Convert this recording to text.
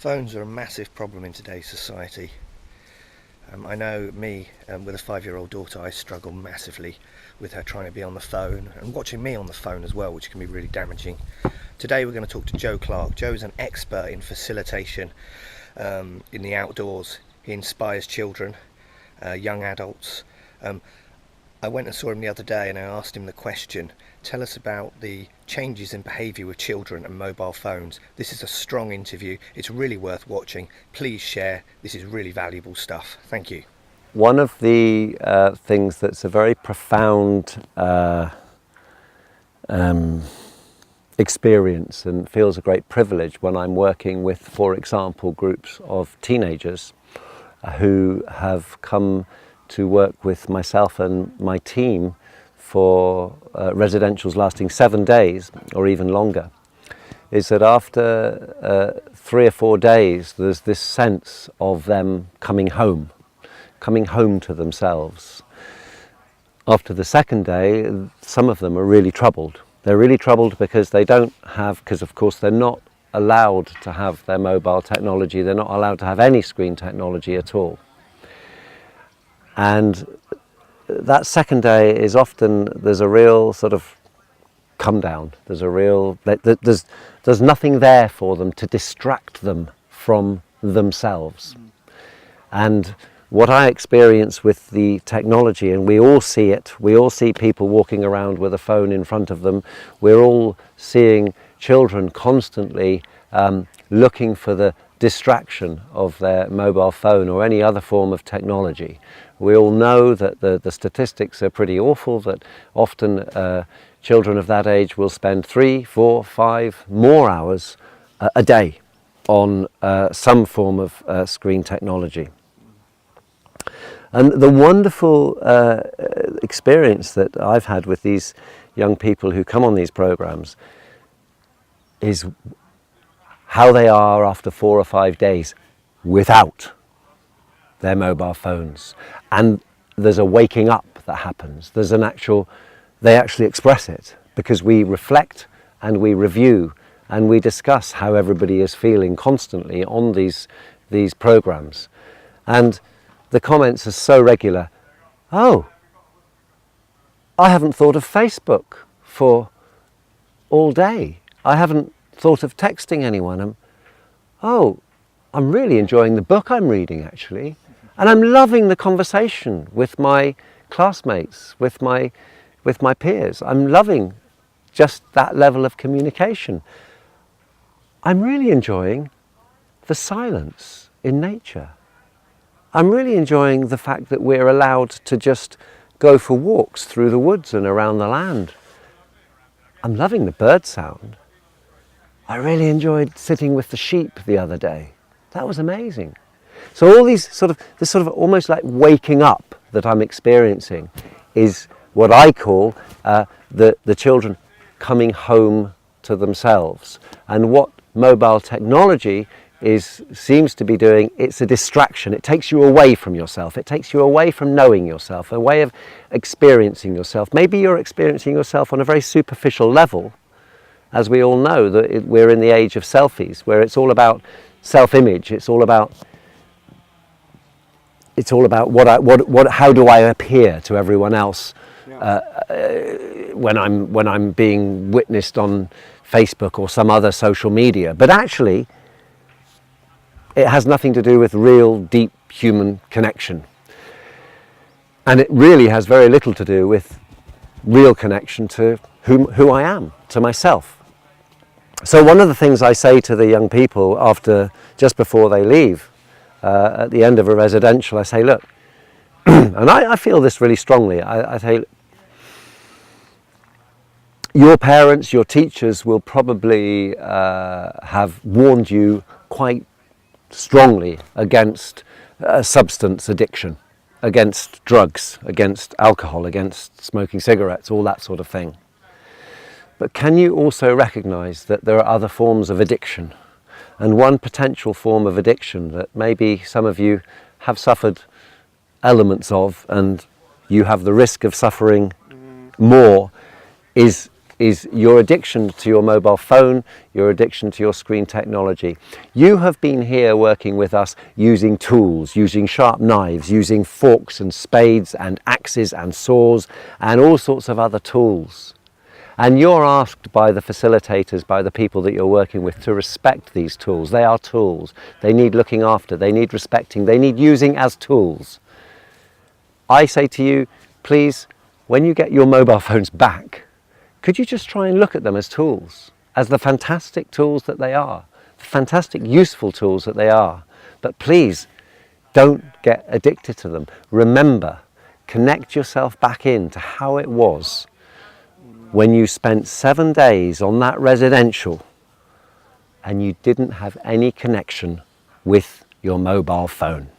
Phones are a massive problem in today's society. I know me, with a 5-year-old daughter, I struggle massively with her trying to be on the phone and watching me on the phone as well, which can be really damaging. Today we're going to talk to Joe Clark. Joe is an expert in facilitation in the outdoors. He inspires children, young adults. I went and saw him the other day and I asked him the question, tell us about the changes in behaviour with children and mobile phones. This is a strong interview. It's really worth watching. Please share. This is really valuable stuff. Thank you. One of the things that's a very profound experience and feels a great privilege when I'm working with, for example, groups of teenagers who have come to work with myself and my team for residentials lasting 7 days or even longer, is that after 3 or 4 days there's this sense of them coming home to themselves. After the second day, some of them are really troubled. They're really troubled because they don't have, because of course they're not allowed to have their mobile technology, they're not allowed to have any screen technology at all. And that second day is often, there's a real sort of come down. There's a real, there's nothing there for them to distract them from themselves. And what I experience with the technology, and we all see it, we all see people walking around with a phone in front of them, we're all seeing children constantly looking for the distraction of their mobile phone or any other form of technology. We all know that the statistics are pretty awful, that often children of that age will spend 3, 4, 5 more hours a day on some form of screen technology. And the wonderful experience that I've had with these young people who come on these programs is how they are after 4 or 5 days without their mobile phones. And there's a waking up that happens. There's an actual, they actually express it because we reflect and we review and we discuss how everybody is feeling constantly on these programs. And the comments are so regular. Oh, I haven't thought of Facebook for all day. I haven't thought of texting anyone. I'm really enjoying the book I'm reading actually. And I'm loving the conversation with my classmates, with my peers. I'm loving just that level of communication. I'm really enjoying the silence in nature. I'm really enjoying the fact that we're allowed to just go for walks through the woods and around the land. I'm loving the bird sound. I really enjoyed sitting with the sheep the other day. That was amazing. So all these this sort of almost like waking up that I'm experiencing is what I call the children coming home to themselves. And what mobile technology seems to be doing, it's a distraction. It takes you away from yourself. It takes you away from knowing yourself, a way of experiencing yourself. Maybe you're experiencing yourself on a very superficial level, as we all know that we're in the age of selfies, where it's all about self-image. It's all about how do I appear to everyone else when I'm being witnessed on Facebook or some other social media. But actually, it has nothing to do with real, deep human connection. And it really has very little to do with real connection to who I am, to myself. So one of the things I say to the young people just before they leave, at the end of a residential, I say, look, and I feel this really strongly, I say, your parents, your teachers will probably have warned you quite strongly against substance addiction, against drugs, against alcohol, against smoking cigarettes, all that sort of thing. But can you also recognize that there are other forms of addiction? And one potential form of addiction that maybe some of you have suffered elements of, and you have the risk of suffering more, is is your addiction to your mobile phone, your addiction to your screen technology. You have been here working with us using tools, using sharp knives, using forks and spades and axes and saws and all sorts of other tools. And you're asked by the facilitators, by the people that you're working with, to respect these tools. They are tools. They need looking after, they need respecting, they need using as tools. I say to you, please, when you get your mobile phones back, could you just try and look at them as tools, as the fantastic tools that they are, the fantastic useful tools that they are. But please, don't get addicted to them. Remember, connect yourself back into how it was when you spent 7 days on that residential and you didn't have any connection with your mobile phone.